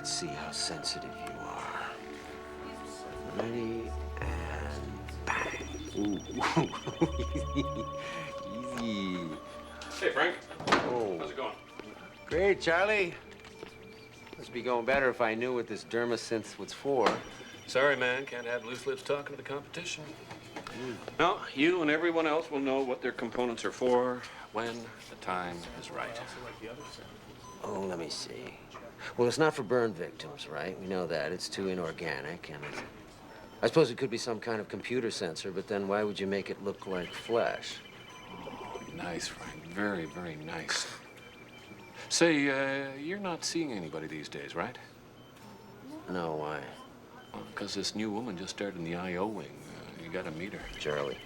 Let's see how sensitive you are. Ready, and bang. Ooh. Easy. Hey, Frank. Oh. How's it going? Great, Charlie. Must be going better if I knew what this dermasynth was for. Sorry, man. Can't have loose lips talking to the competition. No, you and everyone else will know what their components are for when the time is right. Oh, let me see. Well, it's not for burn victims, right? We know that. It's too inorganic, and I suppose it could be some kind of computer sensor, but then why would you make it look like flesh? Oh, nice, Frank. Very, very nice. Say, you're not seeing anybody these days, right? No, why? Well, because this new woman just started in the I.O. wing. You gotta meet her. Charlie,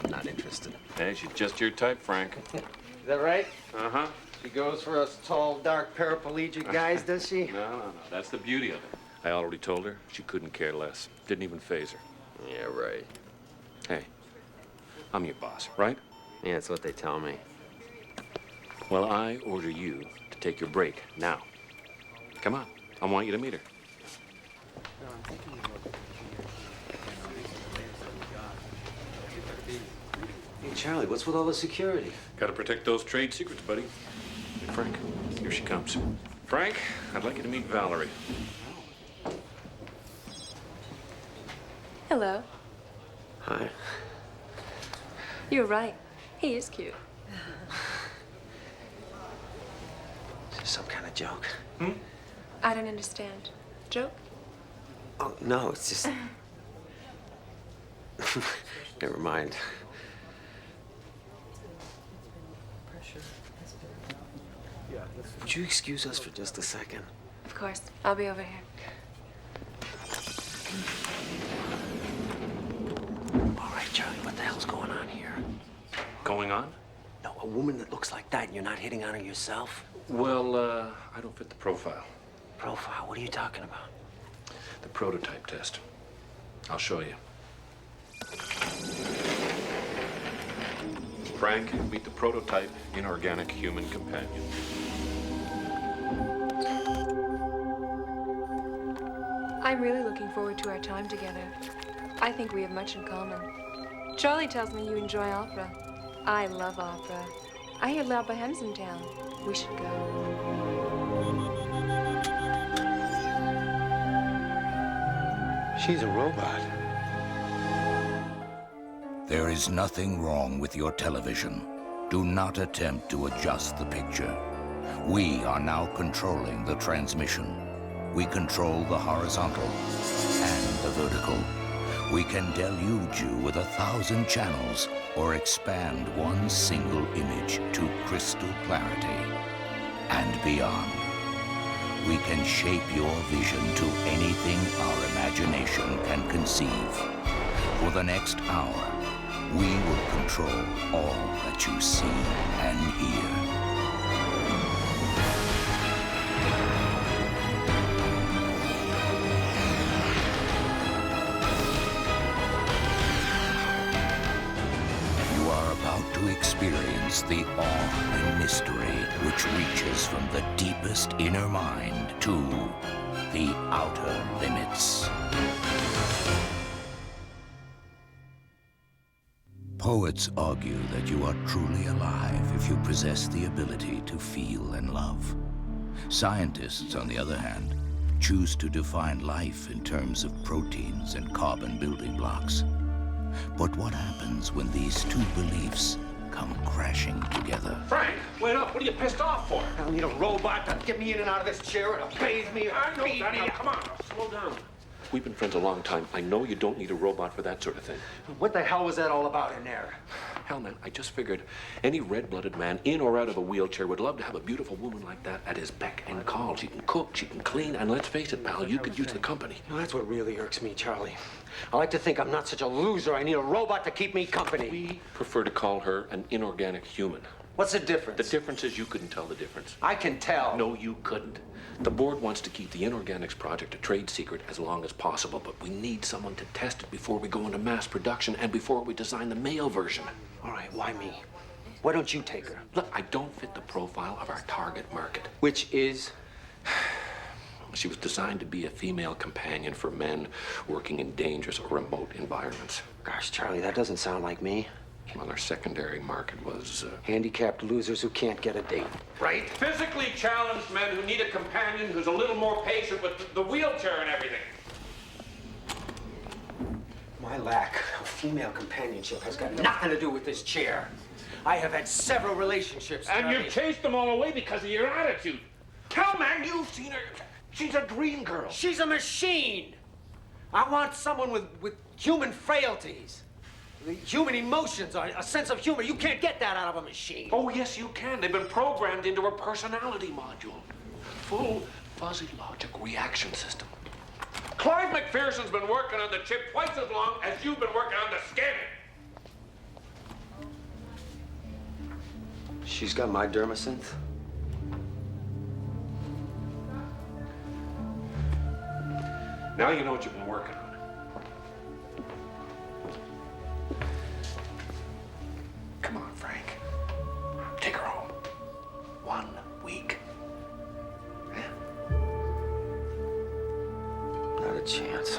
I'm not interested. Hey, she's just your type, Frank. Is that right? Uh-huh. She goes for us tall, dark, paraplegic guys, does she? No. That's the beauty of it. I already told her she couldn't care less. Didn't even faze her. Yeah, right. Hey, I'm your boss, right? Yeah, that's what they tell me. Well, I order you to take your break now. Come on. I want you to meet her. Hey, Charlie, what's with all the security? Gotta protect those trade secrets, buddy. Hey, Frank, here she comes. Frank, I'd like you to meet Valerie. Hello. Hi. You're right. He is cute. Is this some kind of joke? I don't understand. Joke? Oh, no, it's just... Never mind. Would you excuse us for just a second? Of course. I'll be over here. All right, Charlie, what the hell's going on here? Going on? No, a woman that looks like that and you're not hitting on her yourself? Well, I don't fit the profile. Profile? What are you talking about? The prototype test. I'll show you. Frank, meet the prototype inorganic human companion. I'm really looking forward to our time together. I think we have much in common. Charlie tells me you enjoy opera. I love opera. I hear La Boheme's in town. We should go. She's a robot. There is nothing wrong with your television. Do not attempt to adjust the picture. We are now controlling the transmission. We control the horizontal and the vertical. We can deluge you with 1,000 channels or expand one single image to crystal clarity and beyond. We can shape your vision to anything our imagination can conceive. For the next hour, we will control all that you see and hear. You are about to experience the awe and mystery which reaches from the deepest inner mind to the outer limits. Poets argue that you are truly alive if you possess the ability to feel and love. Scientists, on the other hand, choose to define life in terms of proteins and carbon building blocks. But what happens when these two beliefs come crashing together? Frank, wait up. What are you pissed off for? I don't need a robot to get me in and out of this chair and bathe me or I know feed that. me. Now, come on. Slow down. We've been friends a long time. I know you don't need a robot for that sort of thing. What the hell was that all about in there? Hell, man, I just figured any red-blooded man in or out of a wheelchair would love to have a beautiful woman like that at his beck and call. She can cook, she can clean, and let's face it, pal, you could use the company. Well, that's what really irks me, Charlie. I like to think I'm not such a loser. I need a robot to keep me company. We prefer to call her an inorganic human. What's the difference? The difference is you couldn't tell the difference. I can tell. No, you couldn't. The board wants to keep the inorganics project a trade secret as long as possible, but we need someone to test it before we go into mass production and before we design the male version. All right, why me? Why don't you take her? Look, I don't fit the profile of our target market. Which is? She was designed to be a female companion for men working in dangerous or remote environments. Gosh, Charlie, that doesn't sound like me. Well, our secondary market was, Handicapped losers who can't get a date. Right? physically challenged men who need a companion who's a little more patient with the wheelchair and everything. My lack of female companionship has got nothing to do with this chair. I have had several relationships, And Charlie. you've chased them all away because of your attitude. Hell, man, you've seen her. She's a dream girl. She's a machine. I want someone with human frailties, human emotions, a sense of humor. You can't get that out of a machine. Oh, yes, you can. They've been programmed into her personality module. Full fuzzy logic reaction system. Clive McPherson's been working on the chip twice as long as you've been working on the scanning. She's got my dermosynth. Now you know what you've been working on. Come on, Frank. Take her home. 1 week. Yeah? Not a chance.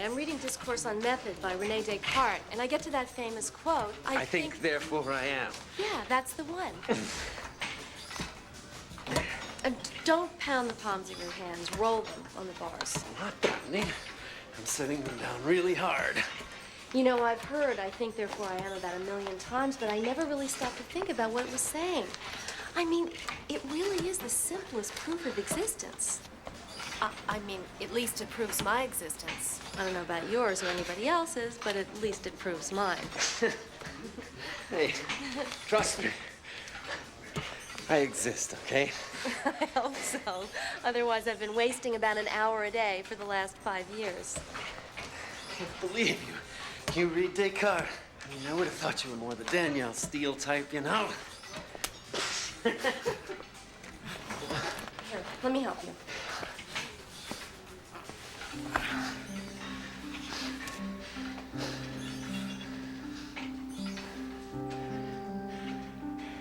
I'm reading Discourse on Method by René Descartes, and I get to that famous quote. I think, therefore, I am. Yeah, that's the one. And don't pound the palms of your hands. Roll them on the bars. I'm not pounding. I'm setting them down really hard. You know, I've heard I think, therefore I am about 1,000,000 times, but I never really stopped to think about what it was saying. I mean, it really is the simplest proof of existence. I mean, at least it proves my existence. I don't know about yours or anybody else's, but at least it proves mine. Hey, trust me. I exist, okay? I hope so. Otherwise, I've been wasting about an hour a day for the last 5 years. I can't believe you. You read Descartes. I mean, I would have thought you were more the Danielle Steele type, you know? Here, let me help you.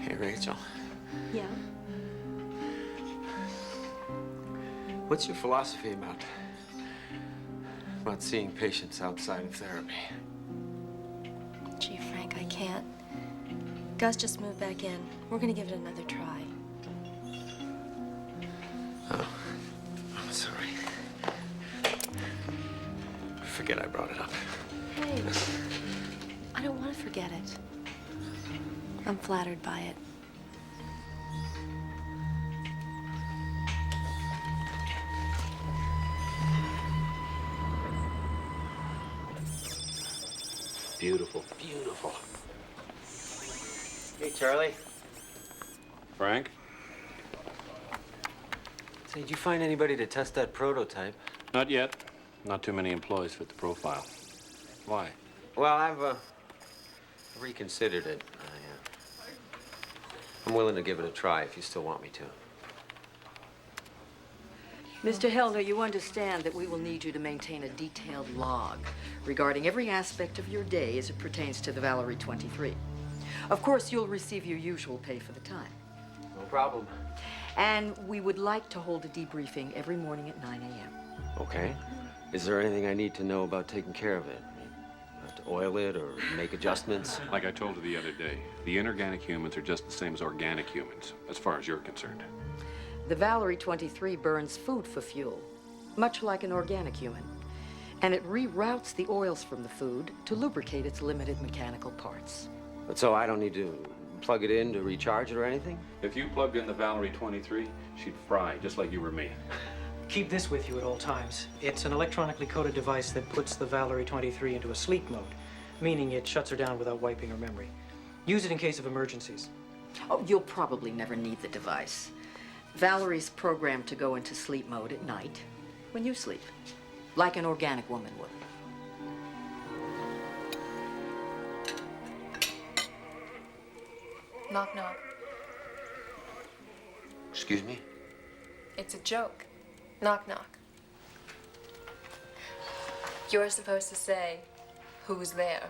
Hey, Rachel. Yeah? What's your philosophy about seeing patients outside of therapy? Gee, Frank, I can't. Gus just moved back in. We're gonna give it another try. Oh, I'm sorry. Forget I brought it up. Hey, I don't want to forget it. I'm flattered by it. Beautiful, beautiful. Hey, Charlie. Frank? Say, did you find anybody to test that prototype? Not yet. Not too many employees fit the profile. Why? Well, I've reconsidered it. I'm willing to give it a try if you still want me to. Mr. Hellner, you understand that we will need you to maintain a detailed log regarding every aspect of your day as it pertains to the Valerie 23. Of course, you'll receive your usual pay for the time. No problem. And we would like to hold a debriefing every morning at 9 a.m. Okay. Is there anything I need to know about taking care of it? Have to oil it or make adjustments? Like I told you the other day, the inorganic humans are just the same as organic humans, as far as you're concerned. The Valerie 23 burns food for fuel, much like an organic human. And it reroutes the oils from the food to lubricate its limited mechanical parts. But so I don't need to plug it in to recharge it or anything? If you plugged in the Valerie 23, she'd fry, just like you or me. Keep this with you at all times. It's an electronically coded device that puts the Valerie 23 into a sleep mode, meaning it shuts her down without wiping her memory. Use it in case of emergencies. Oh, you'll probably never need the device. Valerie's programmed to go into sleep mode at night when you sleep, like an organic woman would. Knock, knock. Excuse me? It's a joke. Knock, knock. You're supposed to say, who's there?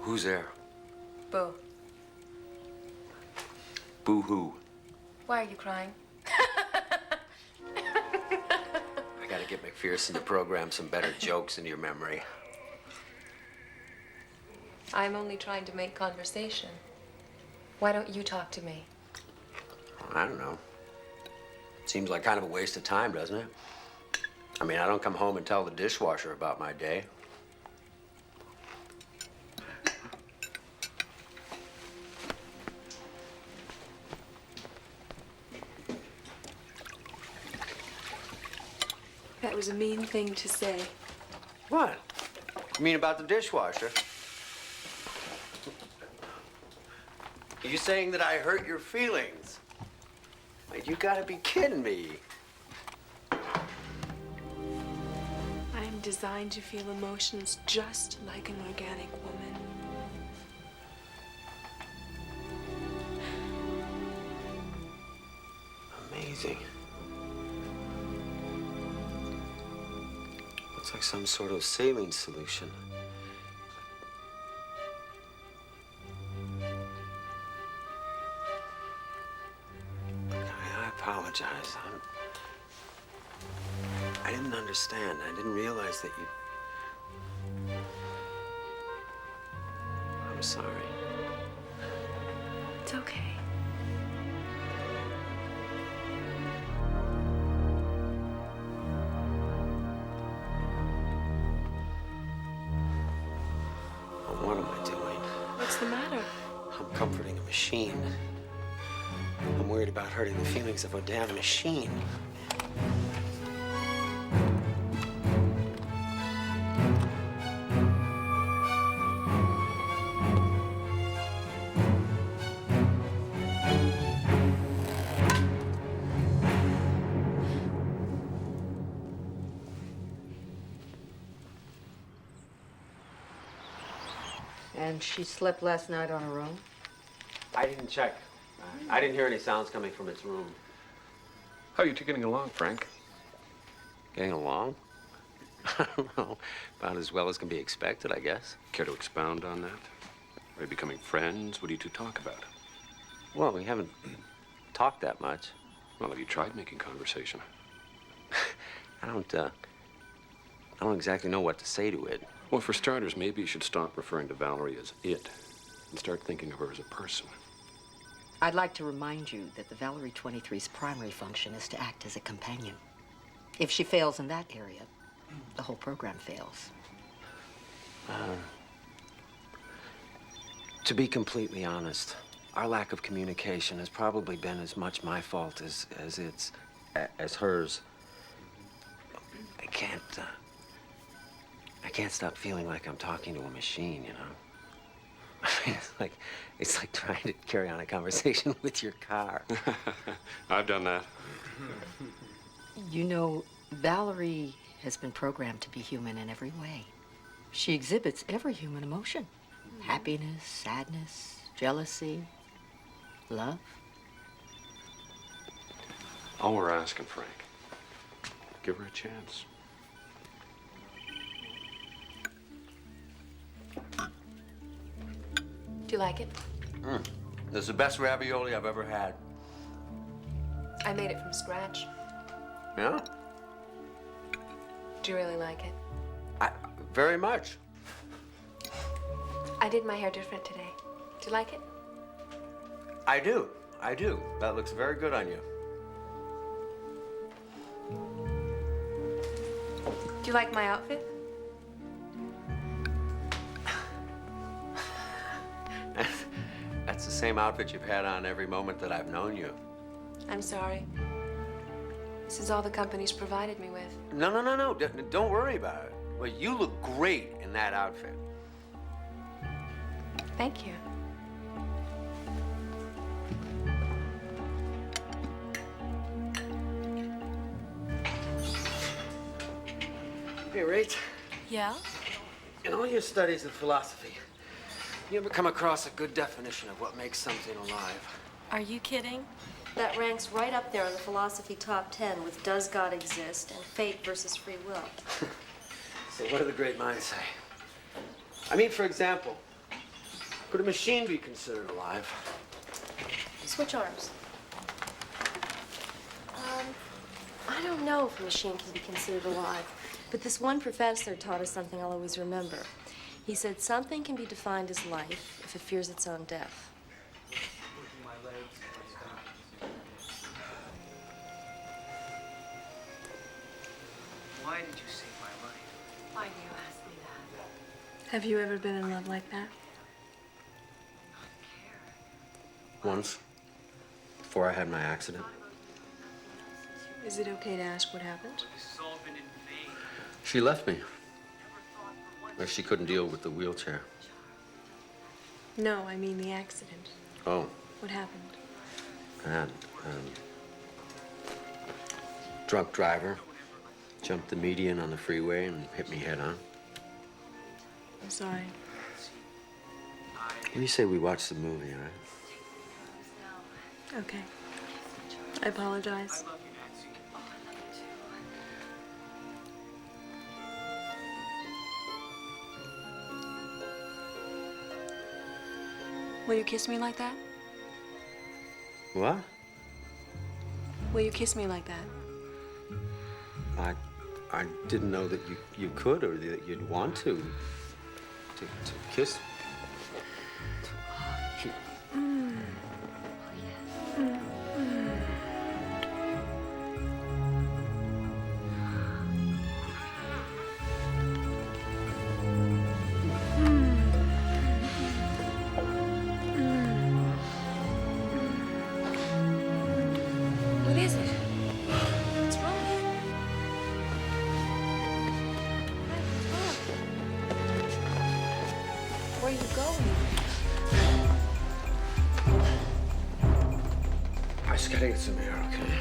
Who's there? Boo. Boo-hoo. Why are you crying? I gotta get McPherson to program some better jokes into your memory. I'm only trying to make conversation. Why don't you talk to me? I don't know. Seems like kind of a waste of time, doesn't it? I mean, I don't come home and tell the dishwasher about my day. That was a mean thing to say. What? You mean about the dishwasher? Are you saying that I hurt your feelings? Like, you gotta be kidding me. I'm designed to feel emotions just like an organic woman. Amazing. Looks like some sort of saline solution. I apologize. I didn't understand. I didn't realize that you... I'm sorry. It's okay. What am I doing? What's the matter? I'm comforting a machine. I'm worried about hurting the feelings of a damn machine. And she slept last night on her own? I didn't check. I didn't hear any sounds coming from its room. How are you two getting along, Frank? Getting along? I don't know. About as well as can be expected, I guess. Care to expound on that? Are you becoming friends? What do you two talk about? Well, we haven't talked that much. Well, have you tried making conversation? I don't exactly know what to say to it. Well, for starters, maybe you should stop referring to Valerie as it and start thinking of her as a person. I'd like to remind you that the Valerie 23's primary function is to act as a companion. If she fails in that area, the whole program fails. To be completely honest, our lack of communication has probably been as much my fault as hers. I can't stop feeling like I'm talking to a machine, you know? I mean, it's like trying to carry on a conversation with your car. I've done that. You know, Valerie has been programmed to be human in every way. She exhibits every human emotion. Happiness, sadness, jealousy, love. All we're asking, Frank, give her a chance. Do you like it? This is the best ravioli I've ever had. I made it from scratch. Yeah? Do you really like it? Very much. I did my hair different today. Do you like it? I do. I do. That looks very good on you. Do you like my outfit? That's the same outfit you've had on every moment that I've known you. I'm sorry. This is all the company's provided me with. No. Don't worry about it. Well, you look great in that outfit. Thank you. Hey, Rach. Yeah? In all your studies of philosophy, you ever come across a good definition of what makes something alive? Are you kidding? That ranks right up there in the philosophy top 10 with Does God Exist and Fate versus Free Will. So what do the great minds say? I mean, for example, could a machine be considered alive? Switch arms. I don't know if a machine can be considered alive, but this one professor taught us something I'll always remember. He said something can be defined as life if it fears its own death. Why did you save my life? Why do you ask me that? Have you ever been in love like that? Once. Before I had my accident. Is it okay to ask what happened? She left me. Or she couldn't deal with the wheelchair. No, I mean the accident. Oh, What happened? and drunk driver jumped the median on the freeway and hit me head on. I'm sorry. You say we watch the movie, right? Okay. I apologize. Will you kiss me like that? What? Will you kiss me like that? I didn't know that you could or that you'd want to kiss. What is it? What's wrong? Where are you going? I just gotta get some air, okay?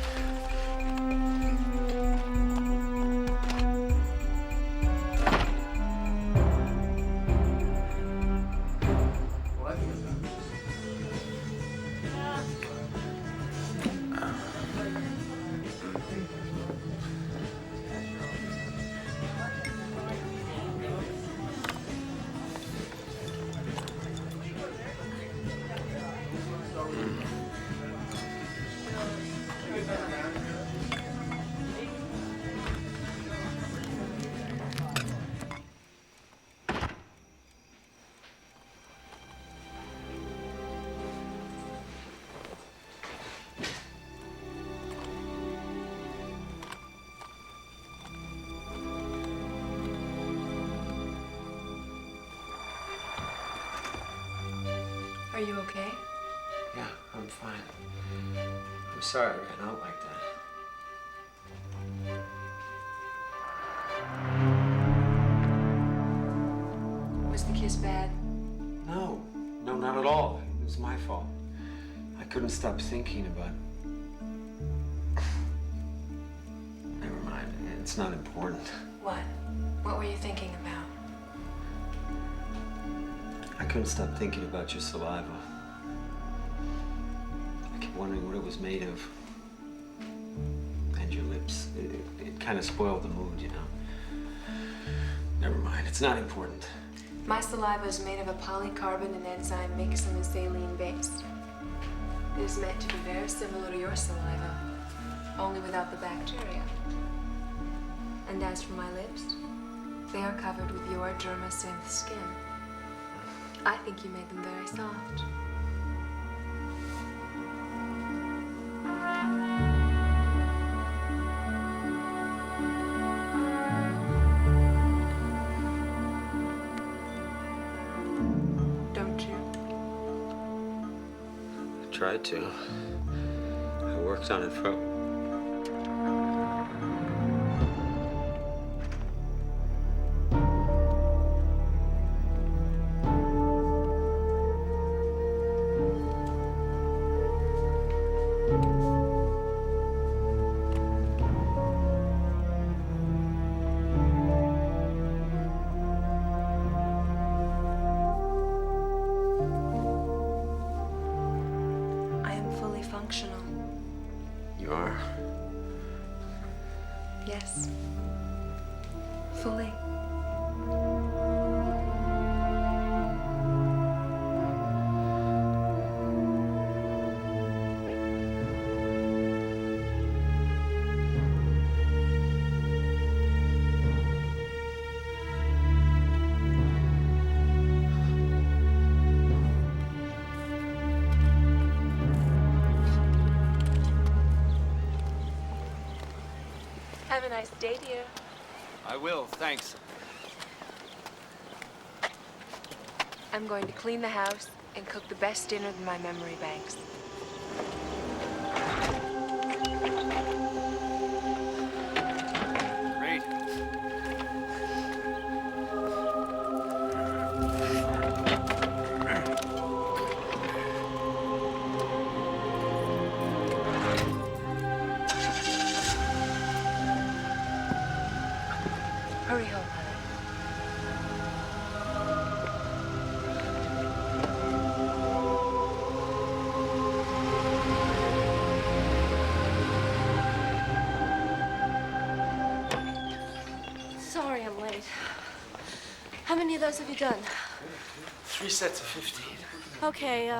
Are you okay? Yeah, I'm fine. I'm sorry I ran out like that. Was the kiss bad? No, not at all. It was my fault. I couldn't stop thinking about. Never mind. It's not important. What? What were you thinking about? I couldn't stop thinking about your saliva. I kept wondering what it was made of. And your lips. It kind of spoiled the mood, you know. Never mind. It's not important. My saliva is made of a polycarbon and enzyme mixed in a saline base. It is meant to be very similar to your saliva. only without the bacteria. And as for my lips, they are covered with your derma-synth skin. I think you made them very soft. Don't you? I tried to. I worked on it for... I am fully functional. You are? Yes. Fully. Have a nice day, dear. I will, thanks. I'm going to clean the house and cook the best dinner than my memory banks. Great. Hurry home, honey. Sorry I'm late. How many of those have you done? 3 sets of 15. Okay,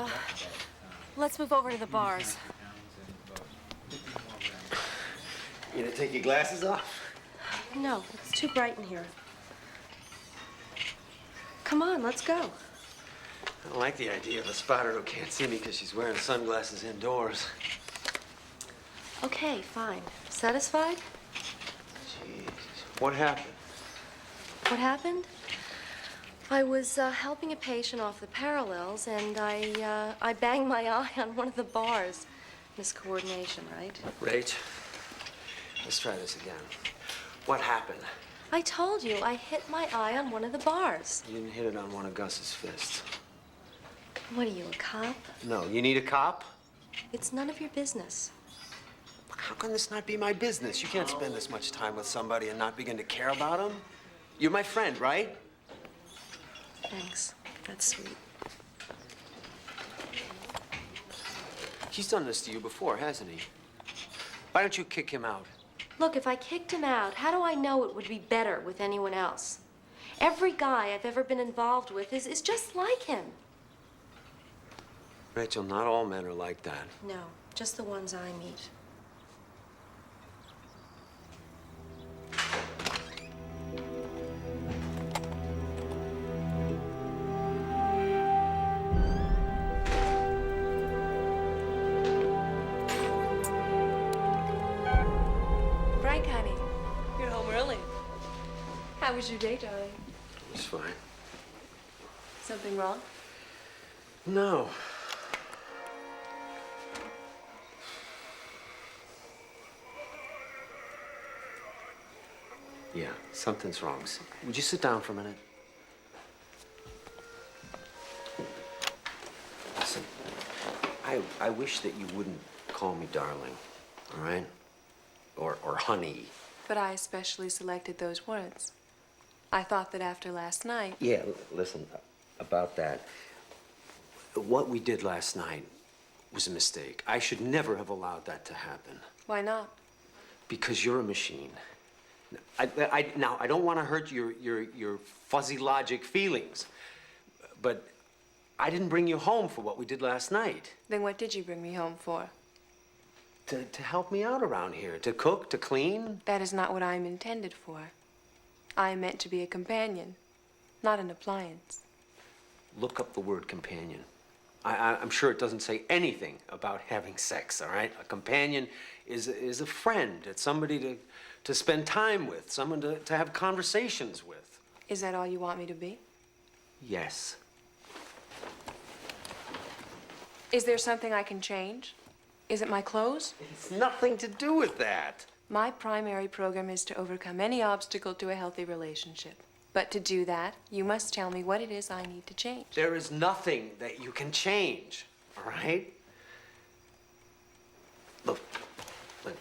let's move over to the bars. You gonna take your glasses off? No, it's too bright in here. Come on, let's go. I don't like the idea of a spotter who can't see me because she's wearing sunglasses indoors. Okay, fine. Satisfied? Jeez. What happened? What happened? I was helping a patient off the parallels, and I banged my eye on one of the bars. Miscoordination, right? Rach, let's try this again. What happened? I told you, I hit my eye on one of the bars. You didn't hit it on one of Gus's fists. What are you, a cop? No, you need a cop? It's none of your business. How can this not be my business? You can't spend this much time with somebody and not begin to care about them. You're my friend, right? Thanks. That's sweet. He's done this to you before, hasn't he? Why don't you kick him out? Look, if I kicked him out, how do I know it would be better with anyone else? Every guy I've ever been involved with is just like him. Rachel, not all men are like that. No, just the ones I meet. Frank, honey, you're home early. How was your day, darling? It's fine. Something wrong? No. Yeah, something's wrong. Would you sit down for a minute? Listen, I wish that you wouldn't call me darling, all right? Or honey. But I especially selected those words. I thought that after last night... Yeah, listen, about that. What we did last night was a mistake. I should never have allowed that to happen. Why not? Because you're a machine. Now, I don't want to hurt your fuzzy logic feelings, but I didn't bring you home for what we did last night. Then what did you bring me home for? to help me out around here, to cook, to clean. That is not what I am intended for. I am meant to be a companion, not an appliance. Look up the word companion. I'm sure it doesn't say anything about having sex, all right? A companion is a friend. It's somebody to spend time with, someone to have conversations with. Is that all you want me to be? Yes. Is there something I can change? Is it my clothes? It's nothing to do with that. My primary program is to overcome any obstacle to a healthy relationship. But to do that, you must tell me what it is I need to change. There is nothing that you can change, all right? Look,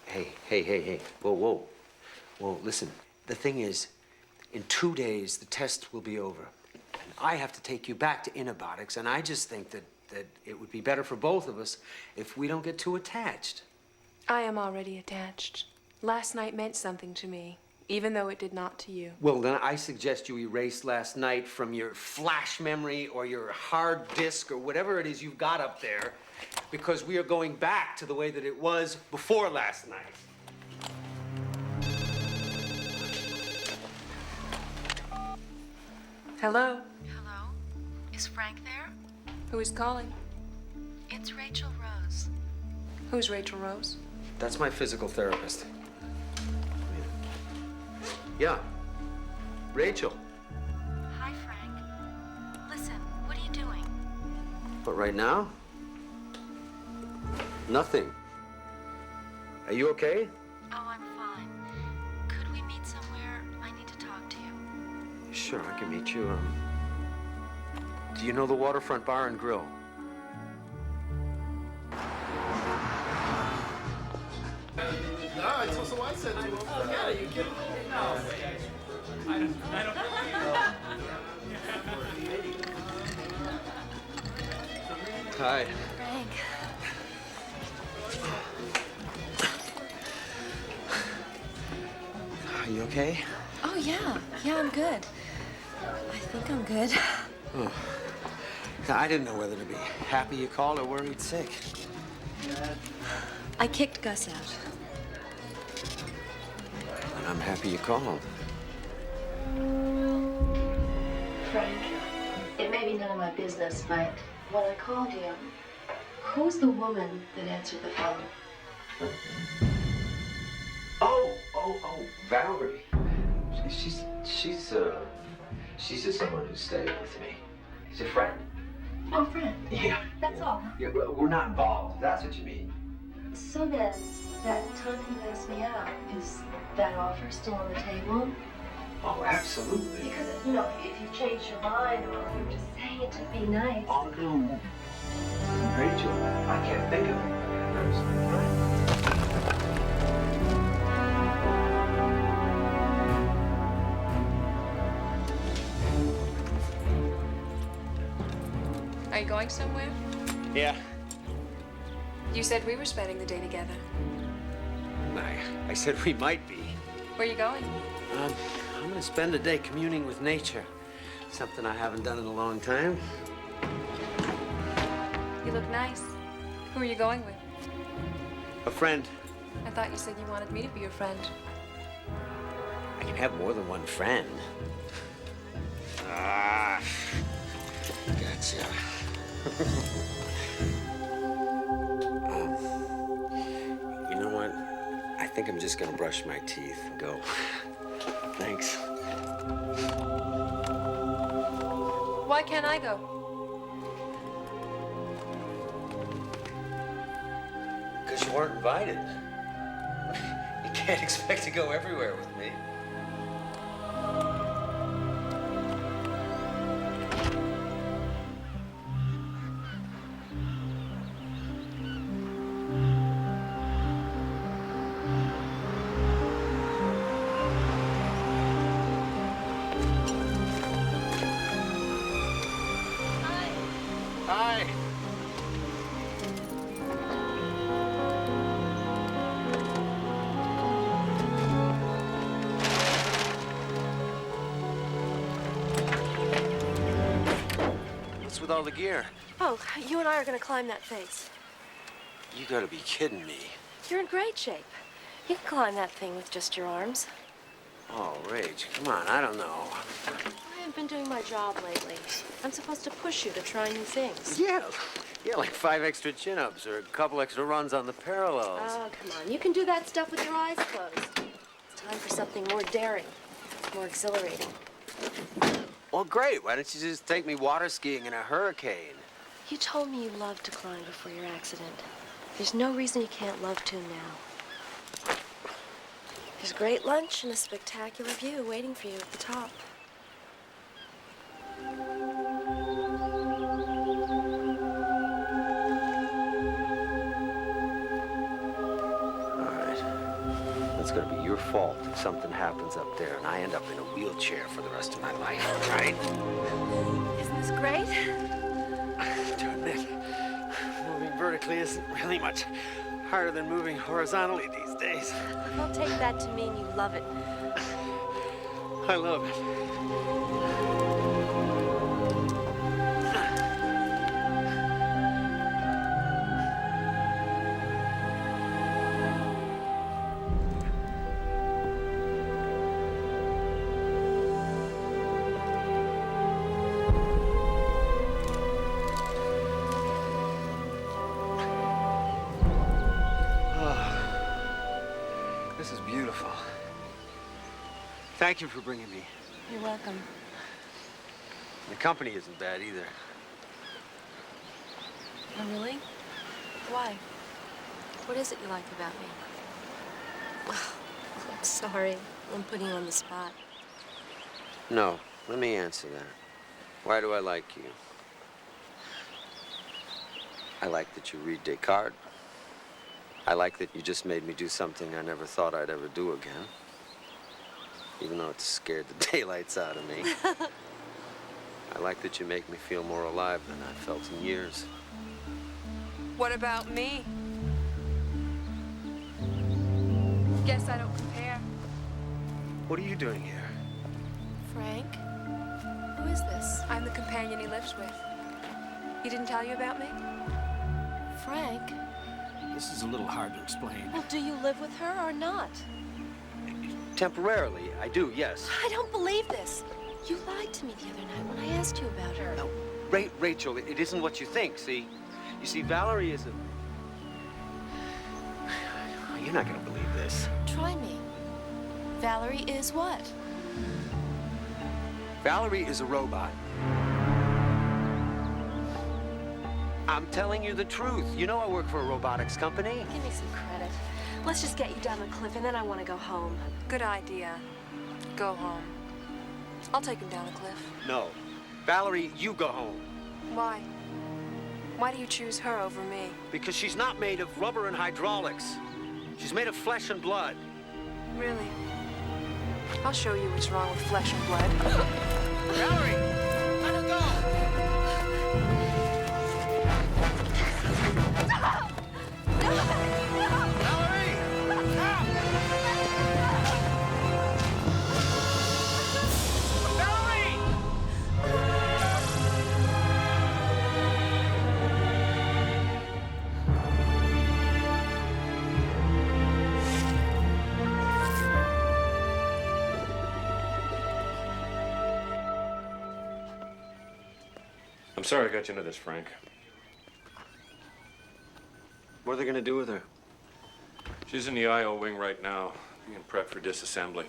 hey. Whoa. Listen, the thing is, in 2 days, the test will be over. And I have to take you back to antibiotics, and I just think that it would be better for both of us if we don't get too attached. I am already attached. Last night meant something to me, even though it did not to you. Well, then I suggest you erase last night from your flash memory or your hard disk or whatever it is you've got up there, because we are going back to the way that it was before last night. Hello? Hello? Is Frank there? Who is calling? It's Rachel Rose. Who's Rachel Rose? That's my physical therapist. Yeah. Rachel. Hi, Frank. Listen, what are you doing? But right now? Nothing. Are you okay? Oh, I'm fine. Could we meet somewhere? I need to talk to you. Sure, I can meet you. Do you know the Waterfront Bar and Grill? No, it's also what I said to him. Oh, yeah, you kidding? No. I don't. Hi. Frank. Are you okay? Oh, yeah. Yeah, I'm good. I think I'm good. Oh. I didn't know whether to be happy you called or worried sick. I kicked Gus out. And I'm happy you called. Frank, it may be none of my business, but when I called you, who's the woman that answered the phone? Oh, Valerie. She's just someone who's staying with me. She's a friend. Oh, friend. Yeah. That's all. Yeah, we're not involved. That's what you mean. So then, that time you asked me out, is that offer still on the table? Oh, absolutely. Because, if you change your mind or if you're just saying it to be nice. Oh, no. Rachel, I can't think of it. Are you going somewhere? Yeah. You said we were spending the day together. I said we might be. Where are you going? I'm going to spend a day communing with nature. Something I haven't done in a long time. You look nice. Who are you going with? A friend. I thought you said you wanted me to be your friend. I can have more than one friend. Ah, gotcha. You know what? I think I'm just gonna brush my teeth and go. Thanks. Why can't I go? Because you weren't invited. You can't expect to go everywhere with me. Hi. What's with all the gear? Oh, you and I are going to climb that face. You gotta be kidding me. You're in great shape. You can climb that thing with just your arms. Oh, Rach, come on, I don't know. I haven't been doing my job lately. I'm supposed to push you to try new things. Yeah, like 5 extra chin-ups or a couple extra runs on the parallels. Oh, come on. You can do that stuff with your eyes closed. It's time for something more daring, more exhilarating. Well, great. Why don't you just take me water skiing in a hurricane? You told me you loved to climb before your accident. There's no reason you can't love to now. There's a great lunch and a spectacular view waiting for you at the top. All right. It's gonna be your fault if something happens up there and I end up in a wheelchair for the rest of my life, all right? Isn't this great? Darn it. Moving vertically isn't really much harder than moving horizontally these days. I'll take that to mean you love it. I love it. This is beautiful. Thank you for bringing me. You're welcome. The company isn't bad either. Oh, really? Why? What is it you like about me? I'm sorry. I'm putting you on the spot. No, let me answer that. Why do I like you? I like that you read Descartes. I like that you just made me do something I never thought I'd ever do again. Even though it scared the daylights out of me. I like that you make me feel more alive than I've felt in years. What about me? Guess I don't compare. What are you doing here? Frank? Who is this? I'm the companion he lives with. He didn't tell you about me? Frank? This is a little hard to explain. Well, do you live with her or not? Temporarily, I do, yes. I don't believe this. You lied to me the other night when I asked you about her. No, Rachel, it isn't what you think, see? You see, Valerie is a... You're not gonna believe this. Try me. Valerie is what? Valerie is a robot. I'm telling you the truth. You know I work for a robotics company. Give me some credit. Let's just get you down the cliff, and then I want to go home. Good idea. Go home. I'll take him down the cliff. No. Valerie, you go home. Why? Why do you choose her over me? Because she's not made of rubber and hydraulics. She's made of flesh and blood. Really? I'll show you what's wrong with flesh and blood. Valerie! Let her go! Valerie! Stop! Valerie! I'm sorry I got you into this, Frank. What are they gonna do with her? She's in the IO wing right now, being prepped for disassembly.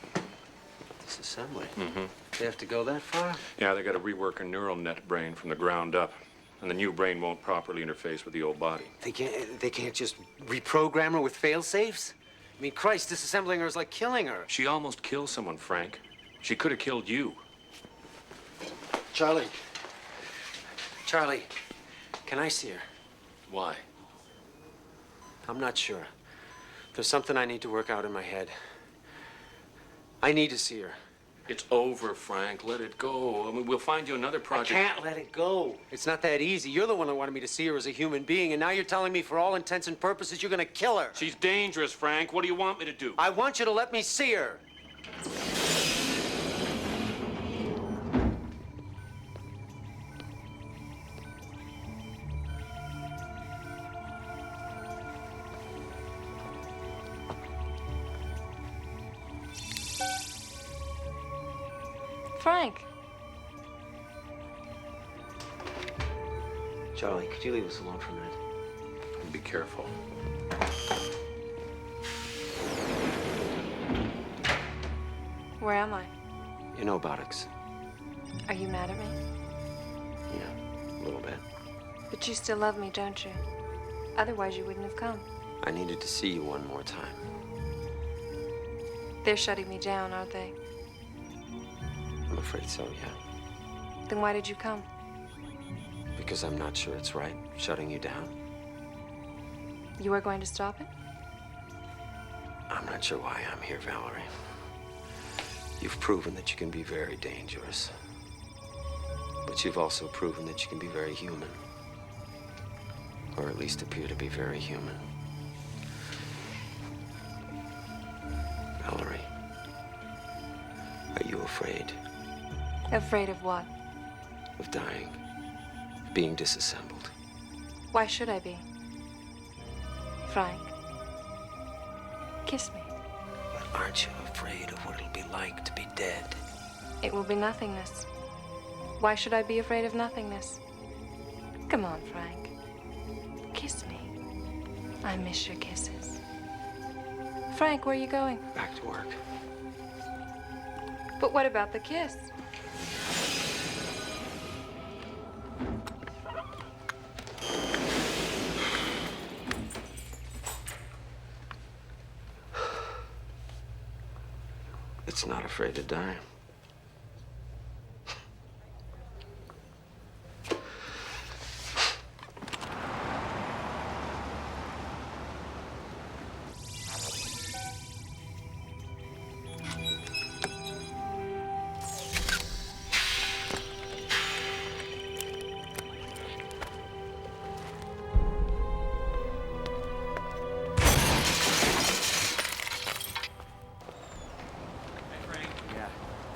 Disassembly? Mm-hmm. They have to go that far? Yeah, they got to rework a neural net brain from the ground up. And the new brain won't properly interface with the old body. They can't just reprogram her with fail-safes? I mean, Christ, disassembling her is like killing her. She almost killed someone, Frank. She could have killed you. Charlie, can I see her? Why? I'm not sure. There's something I need to work out in my head. I need to see her. It's over, Frank. Let it go. I mean, we'll find you another project. I can't let it go. It's not that easy. You're the one that wanted me to see her as a human being, and now you're telling me for all intents and purposes you're gonna kill her. She's dangerous, Frank. What do you want me to do? I want you to let me see her. Frank. Charlie, could you leave us alone for a minute? Be careful. Where am I? In Obotics. Are you mad at me? Yeah, a little bit. But you still love me, don't you? Otherwise, you wouldn't have come. I needed to see you one more time. They're shutting me down, aren't they? I'm afraid so, yeah. Then why did you come? Because I'm not sure it's right, shutting you down. You are going to stop it? I'm not sure why I'm here, Valerie. You've proven that you can be very dangerous. But you've also proven that you can be very human. Or at least appear to be very human. Valerie, are you afraid Afraid of what? of dying, of being disassembled? Why should I be? Frank, kiss me. But aren't you afraid of what it'll be like to be dead? It will be nothingness. Why should I be afraid of nothingness? Come on, Frank. Kiss me. I miss your kisses. Frank, where are you going? Back to work. But what about the kiss? It's not afraid to die.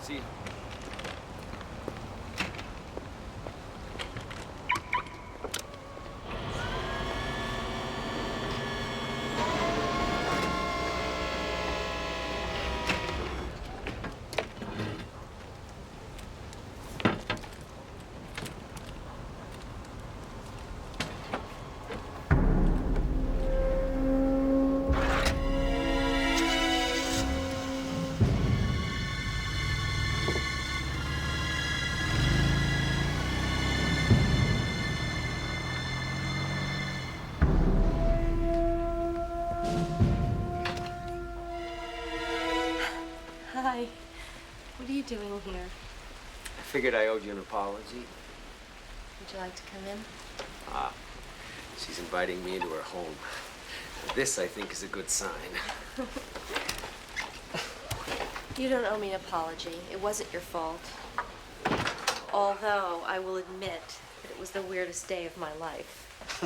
See? Hi. What are you doing here? I figured I owed you an apology. Would you like to come in? Ah, she's inviting me into her home. This, I think, is a good sign. You don't owe me an apology. It wasn't your fault. Although, I will admit that it was the weirdest day of my life.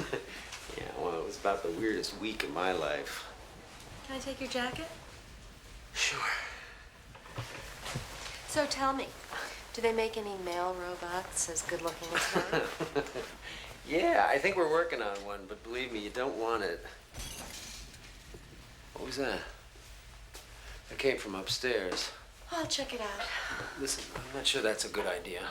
Yeah, well, it was about the weirdest week of my life. Can I take your jacket? Sure. So tell me, do they make any male robots as good looking as her? Yeah, I think we're working on one, but believe me, you don't want it. What was that? That came from upstairs. I'll check it out. Listen, I'm not sure that's a good idea.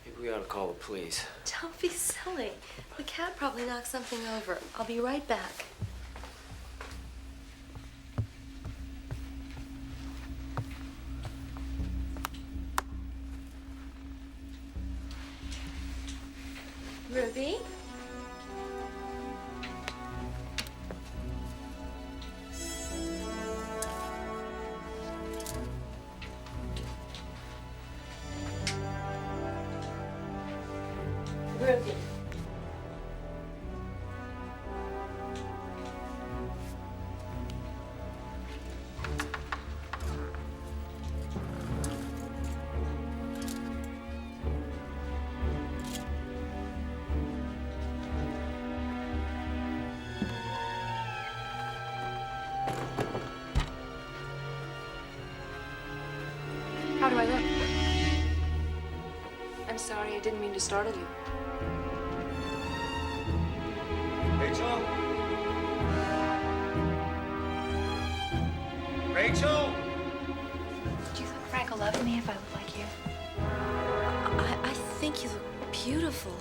Maybe we ought to call the police. Don't be silly. The cat probably knocked something over. I'll be right back. Ruby? Ruby. How do I look? I'm sorry, I didn't mean to startle you. Rachel? Rachel? Do you think Frank will love me if I look like you? I think you look beautiful.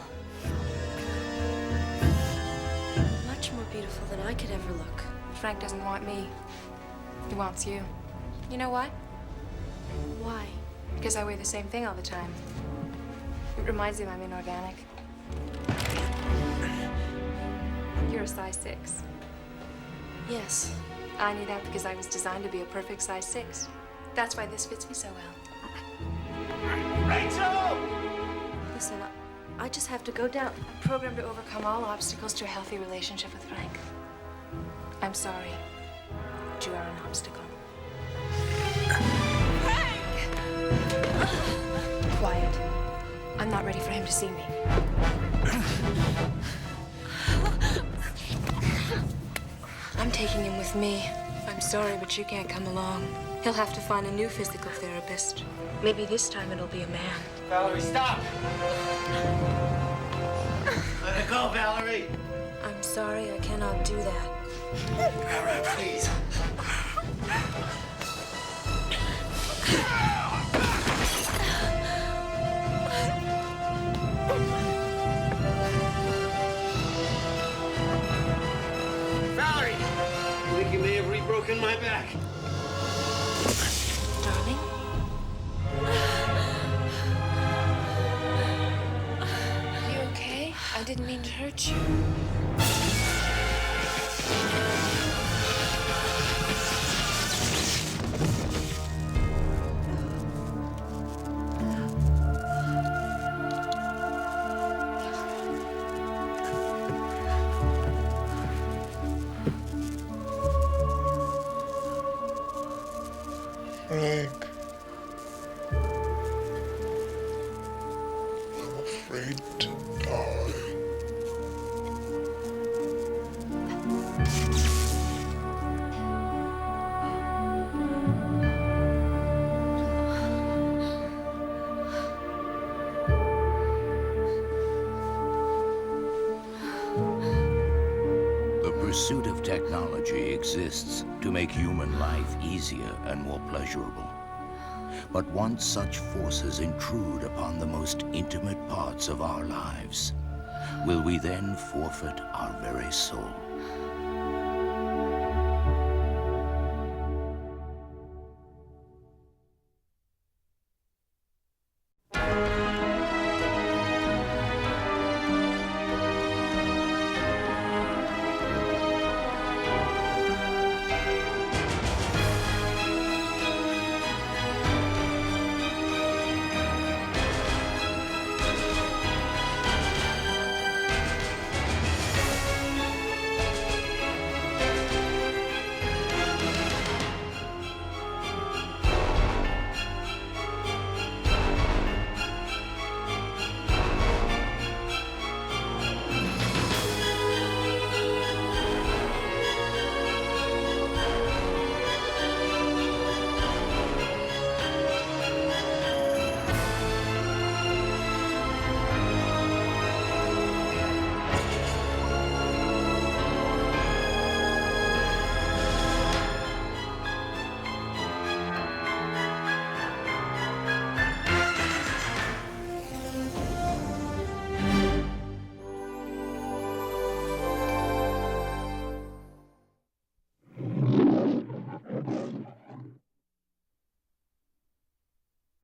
Much more beautiful than I could ever look. Frank doesn't want me. He wants you. You know why? Why? Because I wear the same thing all the time. It reminds him I'm inorganic. You're a size 6. Yes. I knew that because I was designed to be a perfect size 6. That's why this fits me so well. Rachel! Listen, I just have to go down. I'm programmed to overcome all obstacles to a healthy relationship with Frank. I'm sorry, but you are an obstacle. Quiet. I'm not ready for him to see me. I'm taking him with me. I'm sorry, but you can't come along. He'll have to find a new physical therapist. Maybe this time it'll be a man. Valerie, stop! Let it go, Valerie! I'm sorry, I cannot do that. Please. Valerie! I think you may have re-broken my back. Darling? You okay? I didn't mean to hurt you. Frank. I'm afraid to die. The pursuit of technology exists to make human life easier and more pleasurable. But once such forces intrude upon the most intimate parts of our lives, will we then forfeit our very soul?